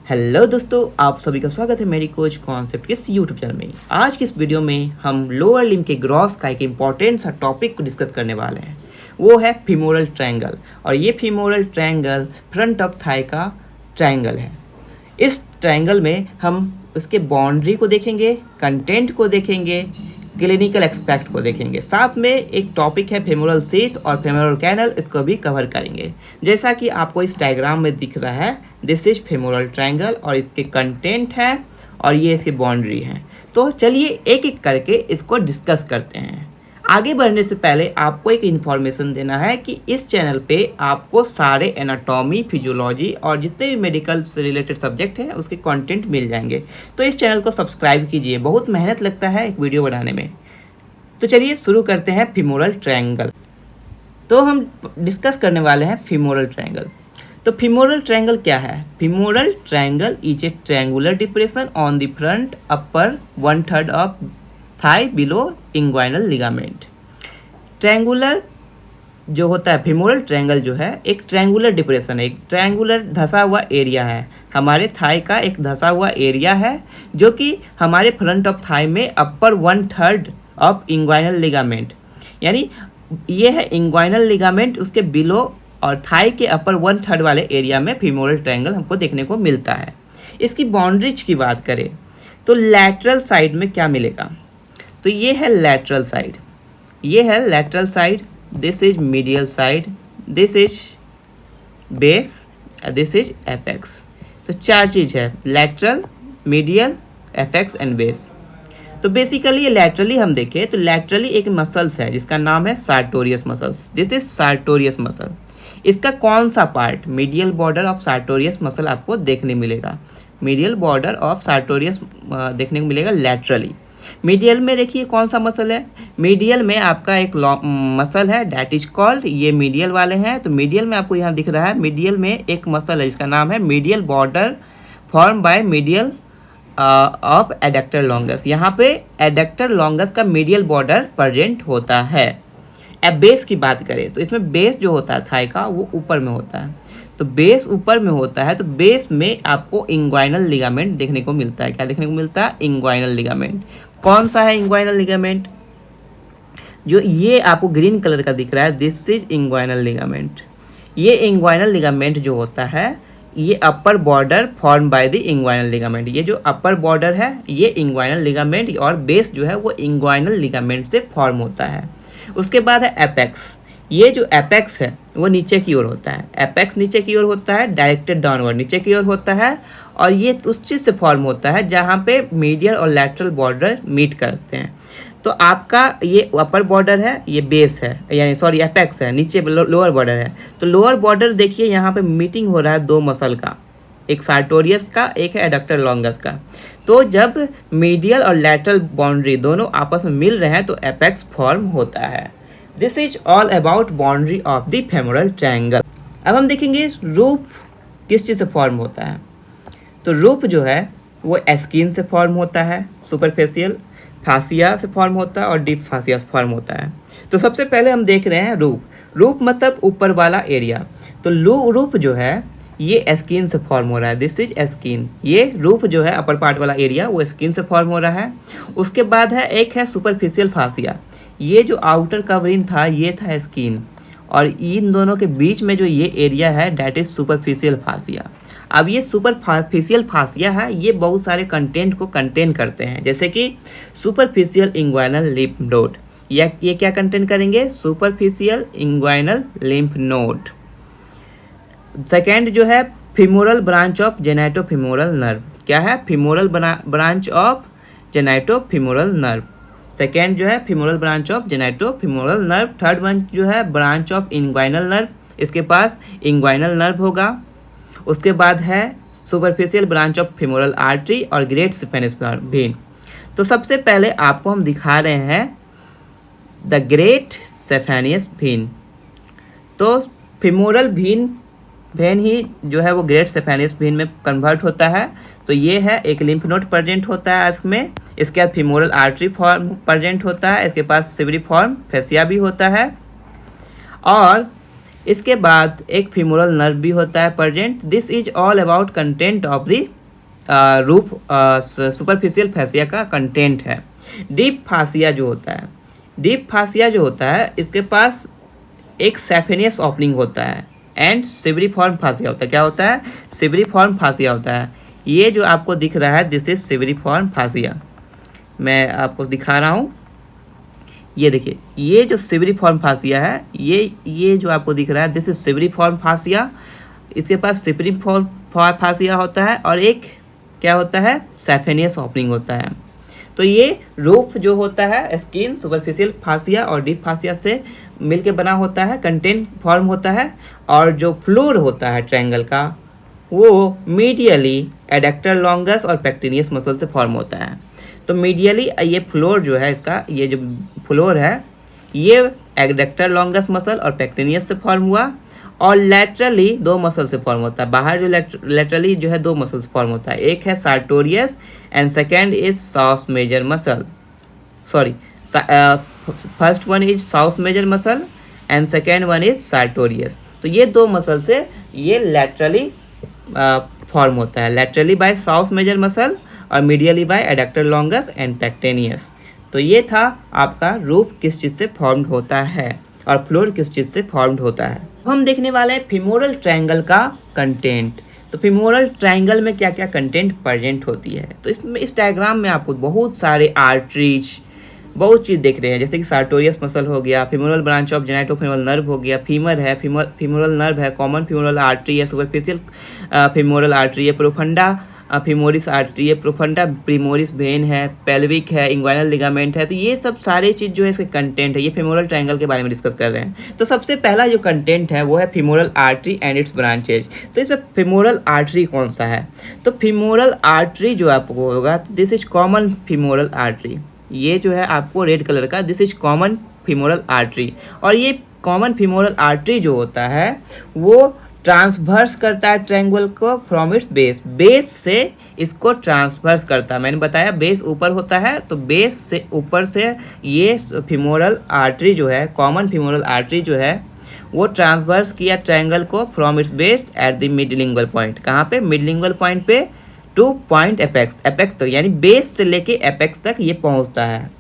Hello दोस्तों, आप सभी का स्वागत है मेरी कोच कॉन्सेप्ट के इस यूट्यूब चैनल में। आज की इस वीडियो में हम लोअर लिम्ब के ग्रॉस का एक इम्पॉर्टेंट सा टॉपिक को डिस्कस करने वाले हैं। वो है फीमोरल ट्रायंगल, और ये femoral triangle front of Thai का ट्रायंगल है। इस ट्रायंगल में हम उसके बाउंड्री को देखेंगे, कंटेंट को देखेंगे, क्लिनिकल एक्सपेक्ट को देखेंगे, साथ में एक टॉपिक है फेमोरल शीथ और फेमोरल कैनल, इसको भी कवर करेंगे। जैसा कि आपको इस डायग्राम में दिख रहा है, दिस इज फेमोरल ट्रायंगल और इसके कंटेंट है और ये इसकी बाउंड्री है। तो चलिए एक एक करके इसको डिस्कस करते हैं। आगे बढ़ने से पहले आपको एक इन्फॉर्मेशन देना है कि इस चैनल पे आपको सारे एनाटॉमी, फिजियोलॉजी और जितने भी मेडिकल से रिलेटेड सब्जेक्ट हैं उसके कंटेंट मिल जाएंगे। तो इस चैनल को सब्सक्राइब कीजिए, बहुत मेहनत लगता है एक वीडियो बनाने में। तो चलिए शुरू करते हैं फीमोरल ट्रायंगल। तो हम डिस्कस करने वाले हैं फीमोरल ट्रायंगल। तो फीमोरल ट्रायंगल क्या है? Femoral triangle is a triangular depression on the front upper 1/3 of thigh below inguinal ligament. Triangular जो होता है, फीमोरल ट्रायंगल जो है एक ट्रायंगुलर डिप्रेशन है, एक ट्रायंगुलर धंसा हुआ एरिया है। हमारे थाई का एक धंसा हुआ एरिया है जो कि हमारे फ्रंट ऑफ थाई में अपर 1/3 ऑफ इंग्वाइनल लिगामेंट, यानी ये है इंग्वाइनल लिगामेंट, उसके बिलो और थाई के अपर 1/3 वाले एरिया में फीमोरल ट्रायंगल हमको देखने को मिलता है। इसकी बाउंड्रीज की बात करें तो लैटरल साइड में क्या मिलेगा? तो ये है लैटरल साइड, ये है lateral side, this is medial side, this is base, this is apex. तो चार चीज है, lateral, medial, apex and base. तो बेसिकली ये लैटरली हम देखें तो लैटरली एक मसल्स है जिसका नाम है sartorius muscles, this is sartorius muscle. इसका कौन सा part? Medial border of sartorius muscle आपको देखने मिलेगा, मीडियल बॉर्डर ऑफ सार्टोरियस देखने को मिलेगा लैटरली। मीडियल में देखिए कौन सा मसल है, मीडियल में आपका एक मसल है डैट इज कॉल्ड, ये मीडियल वाले हैं। तो मीडियल में आपको यहाँ दिख रहा है, मीडियल में एक मसल है जिसका नाम है medial border form by medial of adductor longus. यहाँ पे एडक्टर लॉन्गस का मीडियल बॉर्डर प्रेजेंट होता है। अब बेस की बात करें तो इसमें बेस जो होता है थाई का वो ऊपर में होता है। तो बेस ऊपर में होता है, तो बेस में आपको इंग्वाइनल लिगामेंट देखने को मिलता है। क्या देखने को मिलता है? Inguinal ligament. कौन सा है इंग्वाइनल लिगामेंट? जो ये आपको ग्रीन कलर का दिख रहा है, दिस इज इंग्वाइनल लिगामेंट। ये इंग्वाइनल लिगामेंट जो होता है ये upper border form by the inguinal ligament. ये जो अपर बॉर्डर है ये इंग्वाइनल लिगामेंट और बेस जो है वो इंग्वाइनल लिगामेंट से फॉर्म होता है। उसके बाद है एपेक्स। ये जो एपेक्स है वो नीचे की ओर होता है, एपेक्स नीचे की ओर होता है, डायरेक्टेड डाउनवर्ड नीचे की ओर होता है, और ये उस चीज़ से फॉर्म होता है जहाँ पे मीडियल और लैटरल बॉर्डर मीट करते हैं। तो आपका ये अपर बॉर्डर है, ये बेस है, यानी सॉरी एपेक्स है, नीचे लोअर बॉर्डर है। तो लोअर बॉर्डर देखिए यहाँ पे मीटिंग हो रहा है दो मसल का, एक सार्टोरियस का, एक है एडक्टर लॉन्गस का। तो जब मीडियल और लैटरल बाउंड्री दोनों आपस में मिल रहे हैं तो एपेक्स फॉर्म होता है। This is all about boundary of the femoral triangle. अब हम देखेंगे रूप किस चीज़ से फॉर्म होता है। तो रूप जो है वो स्किन से फॉर्म होता है, सुपरफेशियल फासिया से फॉर्म होता है और डीप फासिया से फॉर्म होता है। तो सबसे पहले हम देख रहे हैं रूप। रूप मतलब ऊपर वाला एरिया। तो रूप जो है ये स्किन से फॉर्म हो रहा है, दिस इज स्किन। ये रूप जो है अपर पार्ट वाला एरिया वो स्किन से फॉर्म हो रहा है। उसके बाद है एक है सुपरफिशियल फासिया। ये जो आउटर कवरिंग था ये था स्किन, और इन दोनों के बीच में जो ये एरिया है डैट इज सुपरफिशियल फासिया। अब ये सुपरफिशियल फासिया है, ये बहुत सारे कंटेंट को कंटेन करते हैं, जैसे कि सुपरफिशियल इंग्वाइनल लिम्फ नोड। ये क्या कंटेन करेंगे? Superficial inguinal lymph node. Second जो है femoral branch of genitofemoral nerve. क्या है? Femoral branch of genitofemoral nerve. Second जो है femoral branch of genitofemoral nerve. Third one जो है ब्रांच ऑफ इंग्वाइनल नर्व, इसके पास इंग्वाइनल नर्व होगा। उसके बाद है superficial branch of femoral artery और ग्रेट स्पेनिस वेन। तो सबसे पहले आपको हम दिखा रहे हैं द ग्रेट स्पेनिस वेन। तो फीमोरल वेन ही जो है वो ग्रेट स्पेनिस वेन में कन्वर्ट होता है। तो ये है एक लिम्फ नोड प्रेजेंट होता है इसमें। इसके बाद फीमोरल आर्टरी फॉर्म प्रेजेंट होता है, इसके पास सिवरी फॉर्म फेसिया भी होता है। और इसके बाद एक फीमोरल नर्व भी होता है present. This is all about content of the roof superficial fascia का कंटेंट है। डीप फासिया जो होता है, डीप फासिया जो होता है इसके पास एक सैफेनियस ओपनिंग होता है एंड सिवरीफॉर्म फासिया होता है। क्या होता है? सिवरीफॉर्म फासिया होता है। ये जो आपको दिख रहा है दिस इज सिवरीफॉर्म फासिया। मैं आपको दिखा रहा हूँ, ये देखिए, ये जो सिवरीफॉर्म फासिया है, ये जो आपको दिख रहा है दिस इज सिवरीफॉर्म फासिया। इसके पास सिवरीफॉर्म फासिया होता है और एक क्या होता है? सैफेनियस ओपनिंग होता है। तो ये रूफ जो होता है स्किन सुपरफिशियल फासिया और डीप फासिया से मिलके बना होता है, कंटेंट फॉर्म होता है। और जो फ्लोर होता है ट्रायंगल का वो मीडियली एडक्टर लॉन्गस और पेक्टिनियस मसल से फॉर्म होता है। तो मीडियली ये फ्लोर जो है इसका, ये जो फ्लोर है ये एडक्टर लॉन्गस मसल और पेक्टिनियस से फॉर्म हुआ और लेटरली दो मसल से फॉर्म होता है। बाहर जो लेटरली जो है दो मसल से फॉर्म होता है, एक है sartorius and second is psoas major muscle. Sorry, first one is psoas major muscle and second one is sartorius. तो ये दो मसल से ये लेटरली फॉर्म होता है, laterally by psoas major muscle और medially by adductor longus and pectineus. तो ये था आपका रूफ किस चीज़ से फॉर्म्ड होता है और फ्लोर किस चीज़ से फॉर्म्ड होता है। हम देखने वाले हैं फीमोरल ट्रायंगल का कंटेंट। तो फीमोरल ट्रायंगल में क्या क्या कंटेंट प्रेजेंट होती है। तो इसमें इस डायग्राम में आपको बहुत सारे आर्टरीज, बहुत चीज़ देख रहे हैं, जैसे कि सार्टोरियस मसल हो गया, femoral branch of genitofemoral nerve हो गया, फीमर है, फीमोरल नर्व है, कॉमन फीमोरल आर्टरी है, सुपरफिशियल फीमोरल आर्टरी है, प्रोफंडा फीमोरिस आर्टरी है, प्रोफंडा प्रीमोरिस वेन है, पेल्विक है, इंग्वाइनल लिगामेंट है। तो ये सब सारे चीज़ जो है इसके कंटेंट है, ये फीमोरल ट्रायंगल के बारे में डिस्कस कर रहे हैं। तो सबसे पहला जो कंटेंट है वो है femoral artery and it's branches. तो इसमें फीमोरल आर्टरी कौन सा है? तो फीमोरल आर्टरी जो आपको होगा, तो this is common femoral artery. ये जो है आपको रेड कलर का, this is common femoral artery. और ये कॉमन फीमोरल आर्टरी जो होता है वो ट्रांसवर्स करता है ट्रायंगल को फ्रॉम इट्स बेस, बेस से इसको ट्रांसवर्स करता है। मैंने बताया बेस ऊपर होता है, तो बेस से ऊपर से ये फीमोरल आर्टरी जो है, कॉमन फीमोरल आर्टरी जो है वो ट्रांसवर्स किया ट्रायंगल को from its base at the midinguinal point. कहाँ पे? मिडलिंगुअल पॉइंट पे टू पॉइंट एपेक्स, एपेक्स तक, यानी बेस से लेके एपेक्स तक ये पहुँचता है।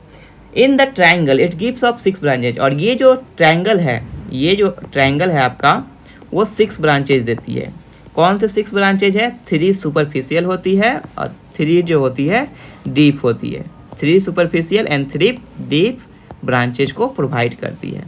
In the triangle it gives off 6 branches. और ये जो ट्रायंगल है, ये जो ट्रायंगल है आपका वो 6 ब्रांचेज देती है। कौन से 6 ब्रांचेज है? 3 सुपरफिशियल होती है और 3 जो होती है डीप होती है। 3 सुपरफिशियल एंड 3 डीप ब्रांचेज को प्रोवाइड करती है।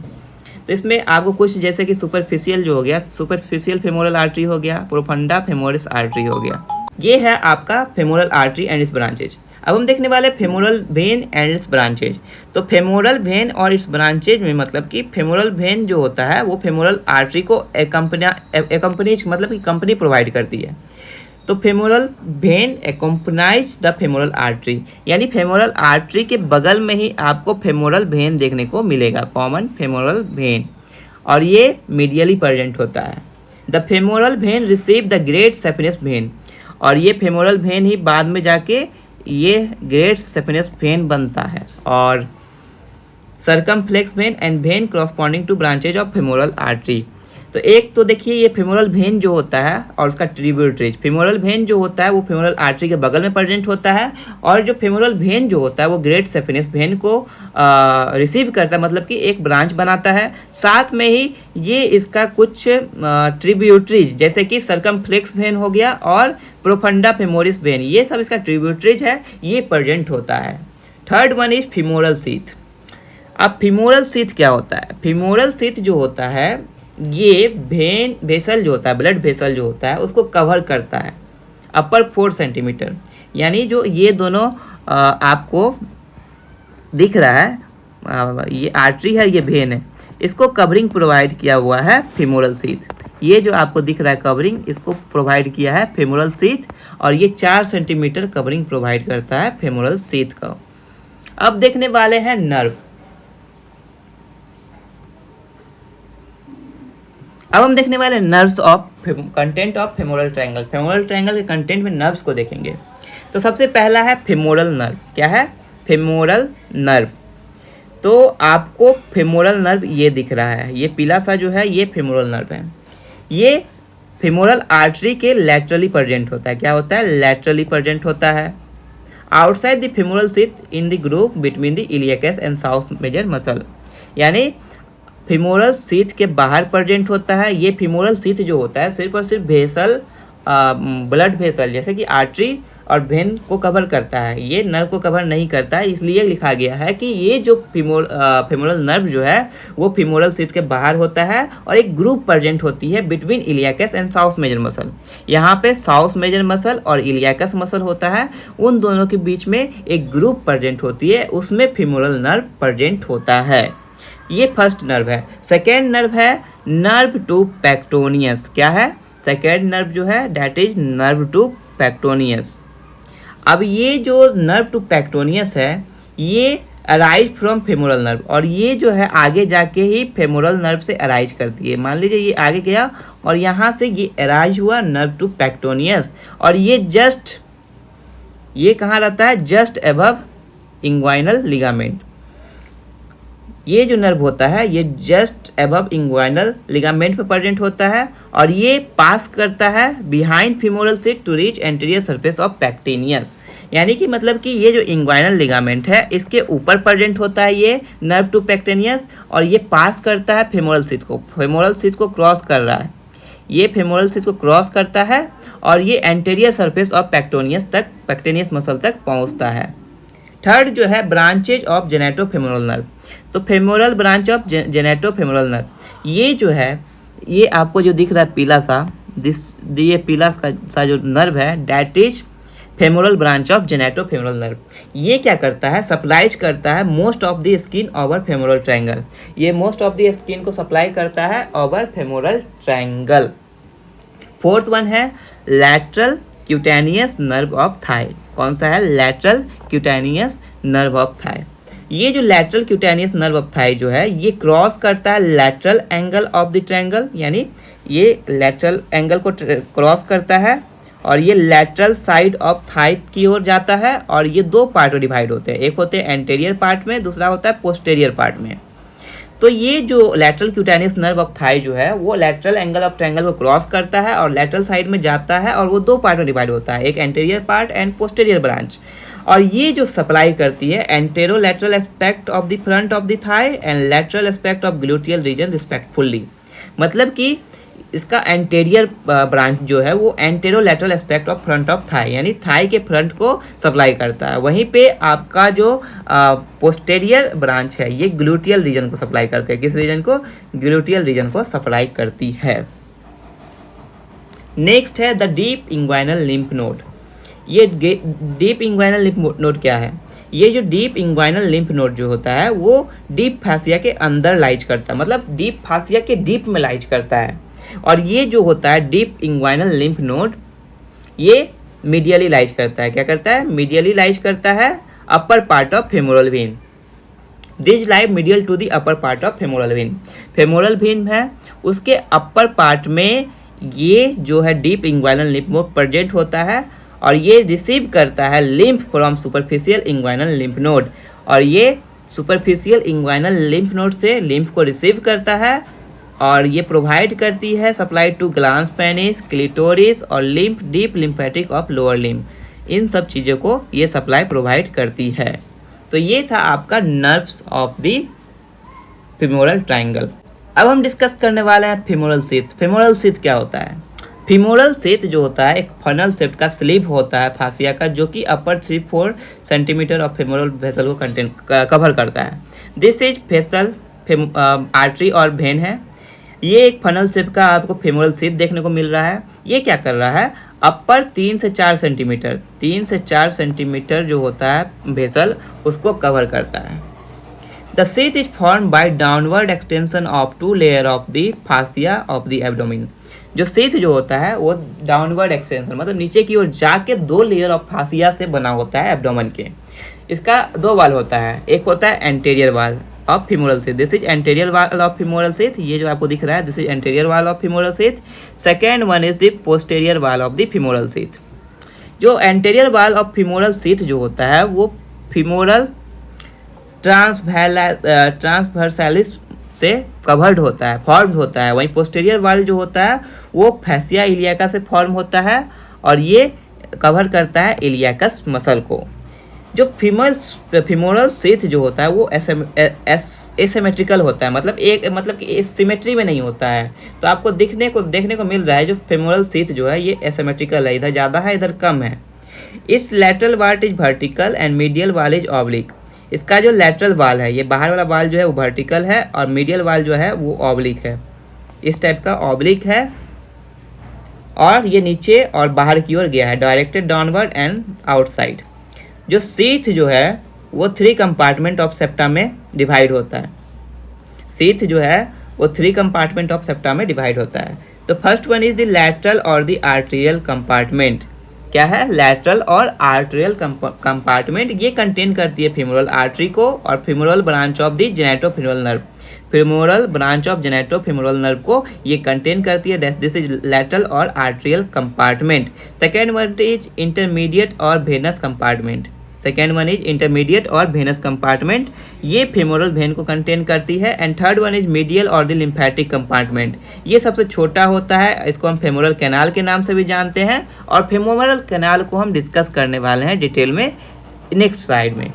तो इसमें आपको कुछ जैसे कि सुपरफिशियल जो हो गया, सुपरफिशियल फेमोरल आर्टरी हो गया, प्रोफंडा फेमोरिस आर्टरी हो गया, ये है आपका femoral artery and it's branches. अब हम देखने वाले femoral when and it's branches. तो फेमोरल वेन और इट्स ब्रांचेज में मतलब कि फेमोरल वेन जो होता है वो फेमोरल आर्टरी को एकम्पनीज मतलब कि कंपनी प्रोवाइड करती है। तो femoral vein accompanies the femoral artery, यानी फेमोरल आर्टरी के बगल में ही आपको फेमोरल वेन देखने को मिलेगा, कॉमन फेमोरल वेन, और ये मीडियली प्रेजेंट होता है। The femoral vein receive the great saphenous vein, और ये फेमोरल वेन ही बाद में जाके ये ग्रेट सेफिनस वेन बनता है। और circumflex vein and vein corresponding to branches of femoral artery. तो एक तो देखिए ये फेमोरल वेन जो होता है और उसका ट्रिब्यूटरीज। फेमोरल वेन जो होता है वो फेमोरल आर्टरी के बगल में प्रेजेंट होता है, और जो फेमोरल वेन जो होता है वो ग्रेट सेफिनस वेन को रिसीव करता है, मतलब कि एक ब्रांच बनाता है। साथ में ही ये इसका कुछ ट्रिब्यूटरीज जैसे कि सर्कमफ्लेक्स वेन हो गया और प्रोफंडा फेमोरिस वेन, ये सब इसका ट्रिब्यूटरीज है, ये प्रेजेंट होता है। Third one is femoral sheath. अब फीमोरल सीथ क्या होता है? फीमोरल सीथ जो होता है ये वेन वेसल जो होता है, ब्लड वेसल जो होता है उसको कवर करता है अपर 4 सेंटीमीटर, यानी जो ये दोनों आपको दिख रहा है, ये आर्टरी है, ये वेन है, इसको कवरिंग प्रोवाइड किया हुआ है फीमोरल सीथ। ये जो आपको दिख रहा है कवरिंग, इसको प्रोवाइड किया है फीमोरल सीथ, और ये 4 सेंटीमीटर कवरिंग प्रोवाइड करता है फीमोरल सीथ का। अब देखने वाले हैं नर्व। अब हम देखने वाले nerves of content of femoral triangle. Femoral triangle के कंटेंट में नर्व्स को देखेंगे। तो सबसे पहला है फेमोरल नर्व। क्या है? Femoral nerve. तो आपको फेमोरल नर्व ये दिख रहा है, ये पीला सा जो है ये फेमोरल नर्व है। ये फेमोरल आर्टरी के लैटरली प्रेजेंट होता है। क्या होता है? लैटरली प्रेजेंट होता है। Outside the femoral sheath in the groove between the iliacus and psoas major muscle, यानी फेमोरल शीथ के बाहर प्रेजेंट होता है। ये फेमोरल शीथ जो होता है सिर्फ और सिर्फ वेसल, ब्लड वेसल जैसे कि आर्टरी और वेन को कवर करता है, ये नर्व को कवर नहीं करता है। इसलिए लिखा गया है कि ये जो फेमोरल नर्व जो है वो फेमोरल शीथ के बाहर होता है और एक ग्रुप प्रेजेंट होती है between iliacus and psoas major muscle. यहाँ पे साउथ मेजर मसल और इलियकस मसल होता है, उन दोनों के बीच में एक ग्रुप प्रेजेंट होती है, उसमें फेमोरल नर्व प्रेजेंट होता है। ये फर्स्ट नर्व है। सेकेंड नर्व है नर्व टू पेक्टोनियस। क्या है? सेकेंड नर्व जो है दैट इज नर्व टू पेक्टोनियस। अब ये जो नर्व टू पेक्टोनियस है ये अराइज फ्रॉम फेमोरल नर्व, और ये जो है आगे जाके ही फेमोरल नर्व से अराइज करती है। मान लीजिए ये आगे गया और यहाँ से ये अराइज हुआ नर्व टू पेक्टोनियस, और ये कहाँ रहता है? Just above inguinal ligament. ये जो नर्व होता है ये जस्ट अबव इंग्वाइनल लिगामेंट पे प्रेजेंट होता है, और ये पास करता है behind femoral sheath to reach anterior surface of pectineus. यानी कि मतलब कि ये जो इंग्वाइनल लिगामेंट है इसके ऊपर प्रेजेंट होता है ये नर्व टू पेक्टिनियस, और ये पास करता है फेमोरल शीथ को। फेमोरल शीथ को क्रॉस कर रहा है, ये फेमोरल शीथ को क्रॉस करता है और ये एंटीरियर सरफेस ऑफ पेक्टिनियस मसल तक पहुँचता है। थर्ड जो है ब्रांचेज ऑफ जेनेटोफेमोरल नर्व। तो femoral branch of genitofemoral nerve, ये जो है ये आपको जो दिख रहा है पीला सा, ये पीला सा जो नर्व है that is femoral branch of genitofemoral nerve. ये क्या करता है? सप्लाइज करता है most of the skin over femoral triangle. ये मोस्ट ऑफ द स्किन को सप्लाई करता है over femoral triangle. Fourth one है lateral cutaneous nerve of thigh. कौन सा है? Lateral cutaneous nerve of thigh. ये जो lateral cutaneous nerve of thigh जो है ये क्रॉस करता है lateral angle of the triangle, यानी ये लैटरल एंगल को क्रॉस करता है और ये लैटरल साइड ऑफ थाई की ओर जाता है, और ये दो पार्ट में डिवाइड होते हैं, एक होते हैं एंटेरियर पार्ट में, दूसरा होता है पोस्टेरियर पार्ट में। तो ये जो lateral cutaneous nerve of thigh जो है वो लैटरल एंगल ऑफ ट्रायंगल को क्रॉस करता है और लैटरल साइड में जाता है, और वो दो पार्ट में डिवाइड होता है, एक anterior part and posterior branch. और ये जो सप्लाई करती है antero lateral aspect of the front of the thigh and lateral aspect of gluteal region respectfully. मतलब कि इसका एंटेरियर ब्रांच जो है वो antero lateral aspect of front of thigh, यानी थाई के फ्रंट को सप्लाई करता है। वहीं पे आपका जो पोस्टेरियर ब्रांच है ये ग्लूटियल रीजन को सप्लाई करते हैं। किस रीजन को? ग्लूटियल रीजन को सप्लाई करती है। नेक्स्ट है the deep inguinal lymph node. ये डीप इंग्वाइनल लिम्फ नोड क्या है? ये जो डीप इंग्वाइनल लिम्फ नोड जो होता है वो डीप फासिया के अंदर लाइज करता है, मतलब डीप फासिया के डीप में लाइज करता है। और ये जो होता है डीप इंग्वाइनल लिम्फ नोड ये मीडियली लाइज करता है। क्या करता है? मीडियली लाइज करता है upper part of femoral vein. This lie medial to the upper part of femoral vein. Femoral vein है उसके अपर पार्ट में ये जो है deep inguinal lymph node present होता है, और ये रिसीव करता है lymph from superficial inguinal lymph node, और ये सुपरफिशियल इंग्वाइनल लिम्फ नोड से लिम्फ को रिसीव करता है, और ये प्रोवाइड करती है supply to glans penis, clitoris और lymph deep lymphatic of lower limb. इन सब चीज़ों को ये सप्लाई प्रोवाइड करती है। तो ये था आपका nerves of the femoral triangle. अब हम डिस्कस करने वाले हैं फेमोरल शीथ। फेमोरल शीथ क्या होता है? फेमोरल शीथ जो होता है एक फनल शेप का स्लीव होता है फासिया का, जो कि अपर 3-4 सेंटीमीटर ऑफ फेमोरल वेसल को कवर करता है। दिस इज फेसल आर्टरी और वेन है। ये एक फनल शेप का आपको फेमोरल शीथ देखने को मिल रहा है। ये क्या कर रहा है? अपर 3 से 4 सेंटीमीटर जो होता है वेसल उसको कवर करता है। The sheath is formed by downward extension of 2 layer of the fascia of the abdomen. जो शीथ जो होता है वो डाउनवर्ड एक्सटेंशन मतलब नीचे की ओर जाके 2 लेयर ऑफ फासिया से बना होता है एब्डोमेन के। इसका 2 वाल होता है, एक होता है anterior wall of femoral sheath. This is anterior wall of femoral sheath. ये जो आपको दिख रहा है this is anterior wall of femoral sheath. Second one is the posterior wall of the femoral sheath. जो anterior wall of femoral sheath जो होता है वो फेमोरल ट्रांसवर्सालिस से कवर्ड होता है, फॉर्म्ड होता है। वहीं पोस्टीरियर वाल जो होता है वो फैसिया इलियाका से फॉर्म होता है और ये कवर करता है इलियाकस मसल को। जो फीमोरल शीथ जो होता है वो एसिमेट्रिकल होता है, मतलब कि सिमेट्री में नहीं होता है। तो आपको देखने को मिल रहा है जो फीमोरल शीथ जो है ये एसिमेट्रिकल है, इधर ज़्यादा है इधर कम है। इस लैटरल वाल इज वर्टिकल एंड मीडियल वाल इज ऑब्लिक। इसका जो लैटरल वाल है, ये बाहर वाला वाल जो है वो वर्टिकल है और मीडियल वाल जो है वो ऑब्लिक है, इस टाइप का ऑब्लिक है और ये नीचे और बाहर की ओर गया है, डायरेक्टेड डाउनवर्ड एंड आउटसाइड। जो शीथ जो है वो 3 कंपार्टमेंट ऑफ सेप्टा में डिवाइड होता है। शीथ जो है वो 3 कंपार्टमेंट ऑफ सेप्टा में डिवाइड होता है। तो first one is the lateral और द आर्टेरियल कंपार्टमेंट। क्या है? Lateral or arterial compartment. ये कंटेन करती है फीमोरल आर्टरी को और femoral branch of the genitofemoral nerve. Femoral branch of genitofemoral nerve को ये कंटेन करती है। This is lateral or arterial compartment. Second one is intermediate or venous compartment. Second one is intermediate or venous compartment, ये femoral vein को contain करती है। And third one is medial or the lymphatic compartment. ये सबसे छोटा होता है, इसको हम फेमोरल कैनाल के नाम से भी जानते हैं और फेमोरल कैनाल को हम डिस्कस करने वाले हैं डिटेल में नेक्स्ट स्लाइड में।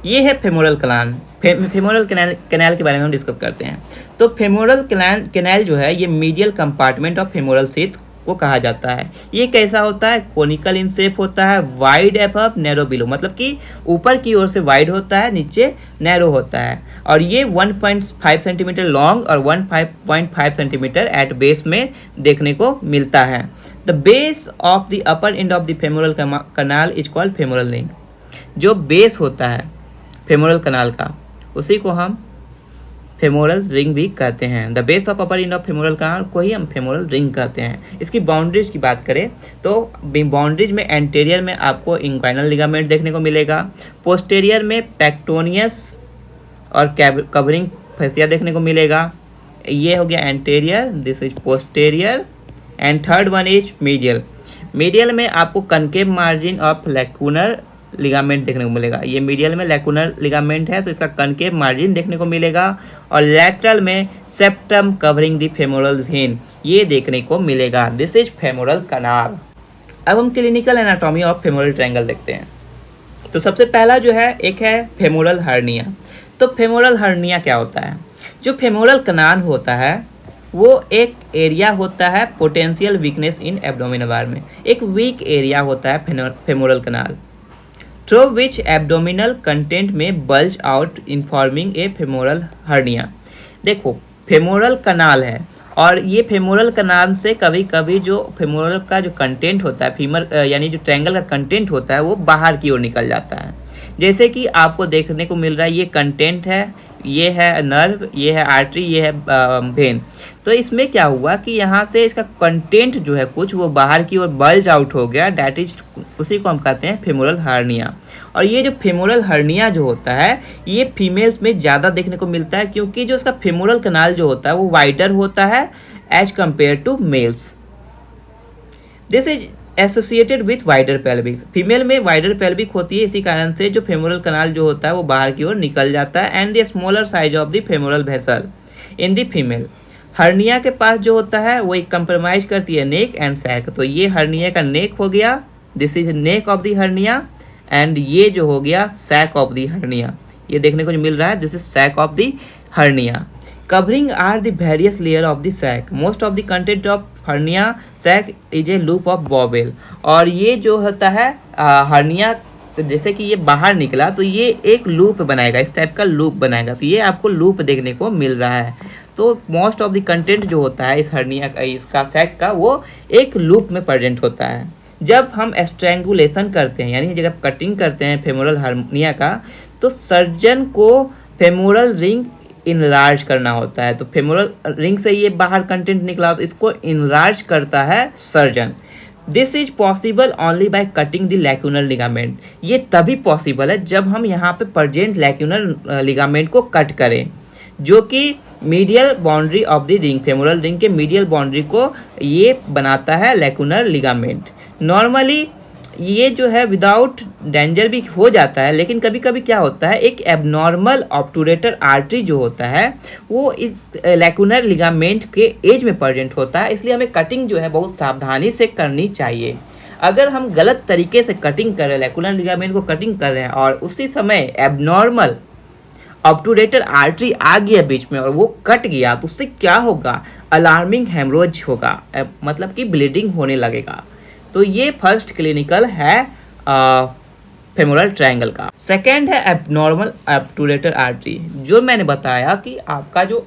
ये है फेमोरल कैनाल। फेमोरल कैनाल के बारे में हम डिस्कस करते हैं। तो फेमोरल कैनाल जो है ये medial compartment of femoral sheath को कहा जाता है। ये कैसा होता है? कोनिकल इन शेप होता है, वाइड अबव नैरो बिलो, मतलब कि ऊपर की ओर से वाइड होता है, नीचे नैरो होता है। और ये 1.5 सेंटीमीटर लॉन्ग और 1.5 सेंटीमीटर एट बेस में देखने को मिलता है। The base of the upper end of the femoral canal is called femoral ring. जो बेस होता है फेमोरल कैनाल का उसी को हम फेमोरल रिंग भी कहते हैं। The base of upper end of femoral canal को ही हम फेमोरल रिंग कहते हैं। इसकी बाउंड्रीज की बात करें तो बाउंड्रीज में एंटेरियर में आपको इंग्वाइनल लिगामेंट देखने को मिलेगा, पोस्टेरियर में पेक्टोनियस और कवरिंग फेसिया देखने को मिलेगा। ये हो गया anterior, this is posterior. And third one is medial. Medial में आपको कनकेव मार्जिन ऑफ लैक्यूनर लिगामेंट देखने को मिलेगा। ये मीडियल में लैक्यूनर लिगामेंट है तो इसका कनकेव मार्जिन देखने को मिलेगा। और लैटरल में septum covering the femoral when, ये देखने को मिलेगा। This is femoral canal. अब हम clinical anatomy of femoral triangle देखते हैं। तो सबसे पहला जो है एक है फेमोरल हर्निया। तो फेमोरल हर्निया क्या होता है? जो फेमोरल कैनाल होता है वो एक एरिया होता है पोटेंशियल वीकनेस इन एब्डोमिनल वाल में, एक वीक एरिया होता है femoral canal, through which abdominal content में bulge out in forming a femoral hernia. देखो फेमोरल कैनाल है और ये फेमोरल कैनाल से कभी कभी जो फेमोरल का जो कंटेंट होता है फीमर यानी जो ट्रायंगल का कंटेंट होता है वो बाहर की ओर निकल जाता है। जैसे कि आपको देखने को मिल रहा है ये कंटेंट है, ये है नर्व, ये है आर्टरी, ये है वेन। तो इसमें क्या हुआ कि यहाँ से इसका कंटेंट जो है कुछ वो बाहर की ओर बल्ज आउट हो गया, डैट इज उसी को हम कहते हैं फेमोरल हर्निया। और ये जो फेमोरल हर्निया जो होता है ये फीमेल्स में ज़्यादा देखने को मिलता है क्योंकि जो इसका फेमोरल कैनाल जो होता है वो वाइडर होता है as compared to males. This is associated with wider pelvic. Female में वाइडर पेल्विक होती है, इसी कारण से जो फेमोरल कैनाल जो होता है वो बाहर की ओर निकल जाता है। And the smaller size of the femoral vessel in the female. Hernia के पास जो होता है वो एक कंप्रोमाइज करती है नेक एंड सैक। तो ये हर्निया का नेक हो गया, this is neck of the hernia. And ये जो हो गया सैक ऑफ द हर्निया, ये देखने को जो मिल रहा है this is sac of the hernia. Covering are the various layer of the sac. Most of the content of hernia sac is a loop of bowel. और ये जो होता है हर्निया जैसे कि ये बाहर निकला तो ये एक लूप बनाएगा, इस टाइप का लूप बनाएगा। तो ये आपको लूप देखने को मिल रहा है। तो मोस्ट ऑफ द कंटेंट जो होता है इस हर्निया का, इसका सैक का, वो एक लूप में प्रेजेंट होता है। जब हम स्ट्रैंगुलेशन करते हैं यानी जब कटिंग करते हैं फेमोरल हर्निया का तो सर्जन को फेमोरल रिंग इनलार्ज करना होता है। तो फेमोरल रिंग से ये बाहर कंटेंट निकला तो इसको इनलार्ज करता है surgeon. This is possible only by cutting the lacunar ligament. ये तभी पॉसिबल है जब हम यहाँ पे प्रेजेंट लैक्यूनर लिगामेंट को कट करें जो कि medial boundary of the ring, femoral ring के मीडियल बाउंड्री को ये बनाता है लैक्यूनर लिगामेंट। नॉर्मली ये जो है विदाउट डेंजर भी हो जाता है, लेकिन कभी कभी क्या होता है, एक एबनॉर्मल ऑब्टूरेटर आर्टरी जो होता है वो इस लैकुनर लिगामेंट के एज में प्रेजेंट होता है। इसलिए हमें कटिंग जो है बहुत सावधानी से करनी चाहिए। अगर हम गलत तरीके से कटिंग कर रहे हैं, लैकुनर लिगामेंट को कटिंग कर रहे हैं और उसी समय एबनॉर्मल ऑब्टूरेटर आर्टरी आ गया बीच में और वो कट गया, तो उससे क्या होगा, अलार्मिंग हेमरोज होगा, मतलब कि ब्लीडिंग होने लगेगा। तो ये फर्स्ट क्लिनिकल है फेमोरल ट्रायंगल का। सेकंड है एबनॉर्मल ऑब्टूरेटर आर्टरी। जो मैंने बताया कि आपका जो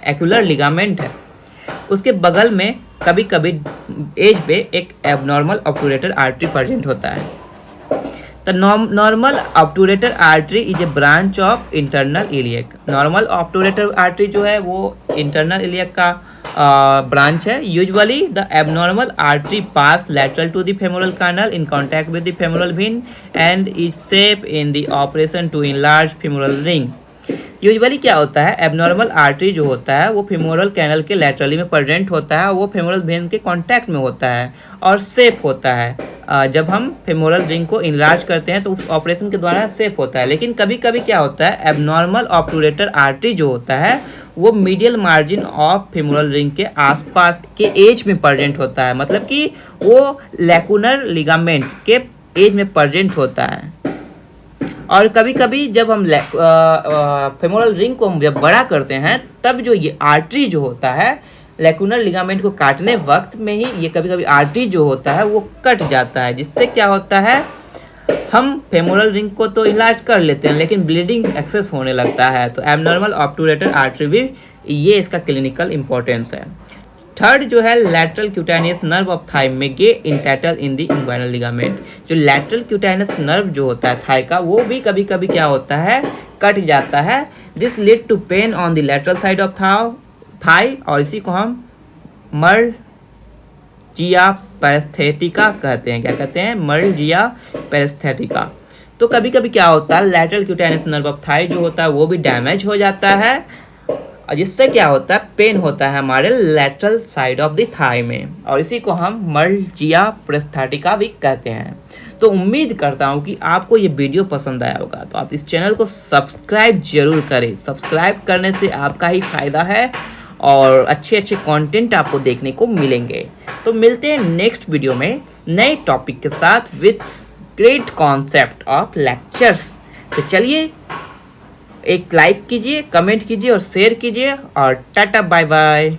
एक्युलर लिगामेंट है उसके बगल में कभी कभी एज पे एक एबनॉर्मल ऑब्टूरेटर आर्टरी प्रेजेंट होता है। The normal obturator artery is a branch of internal iliac। Normal obturator artery जो है वो internal iliac का ब्रांच है। Usually the abnormal artery pass lateral to the femoral canal in contact with the femoral vein and is safe in the operation to enlarge femoral ring। Usually क्या होता है, abnormal artery जो होता है वो femoral canal के laterally में present होता है, वो फेमोरल वेन के कांटेक्ट में होता है और सेफ होता है। जब हम फेमोरल रिंग को इनलार्ज करते हैं तो उस ऑपरेशन के द्वारा सेफ होता है। लेकिन कभी कभी क्या होता है, एबनॉर्मल ऑब्टूरेटर आर्टरी जो होता है वो medial margin of femoral ring के आसपास के एज में प्रेजेंट होता है, मतलब कि वो लैकुनर लिगामेंट के एज में प्रेजेंट होता है। और कभी कभी जब हम फेमोरल रिंग को हम जब बड़ा करते हैं तब जो ये आर्टरी जो होता है लैकुनर लिगामेंट को काटने वक्त में ही ये कभी कभी आर्टरी जो होता है वो कट जाता है, जिससे क्या होता है, हम फेमोरल रिंग को तो इलाज कर लेते हैं लेकिन ब्लीडिंग एक्सेस होने लगता है। तो एबनॉर्मल ऑब्टूरेटर आर्टरी भी ये इसका क्लिनिकल इंपॉर्टेंस है। थर्ड जो है lateral cutaneous nerve of Thai में गे इंटैटल इन द इंग्वाइनल लिगामेंट। जो लैटरल क्यूटेनियस नर्व जो होता है थाई का वो भी कभी कभी क्या होता है, कट जाता है। This lead to pain on the lateral side of thigh और इसी को हम मर्जिया पैरेस्थेटिका कहते हैं। क्या कहते हैं, मर्जिया पैरेस्थेटिका। तो कभी कभी क्या होता है, lateral cutaneous nerve of thigh जो होता है वो भी डैमेज हो जाता है और जिससे क्या होता है, पेन होता है हमारे lateral side of the thigh में और इसी को हम मर्जिया पैरेस्थेटिका भी कहते हैं। तो उम्मीद करता हूँ कि आपको ये वीडियो पसंद आया होगा, तो आप इस चैनल को सब्सक्राइब जरूर करें। सब्सक्राइब करने से आपका ही फायदा है और अच्छे अच्छे कंटेंट आपको देखने को मिलेंगे। तो मिलते हैं नेक्स्ट वीडियो में नए टॉपिक के साथ with great concept of lectures. तो चलिए एक लाइक कीजिए, कमेंट कीजिए और शेयर कीजिए और टाटा बाय बाय।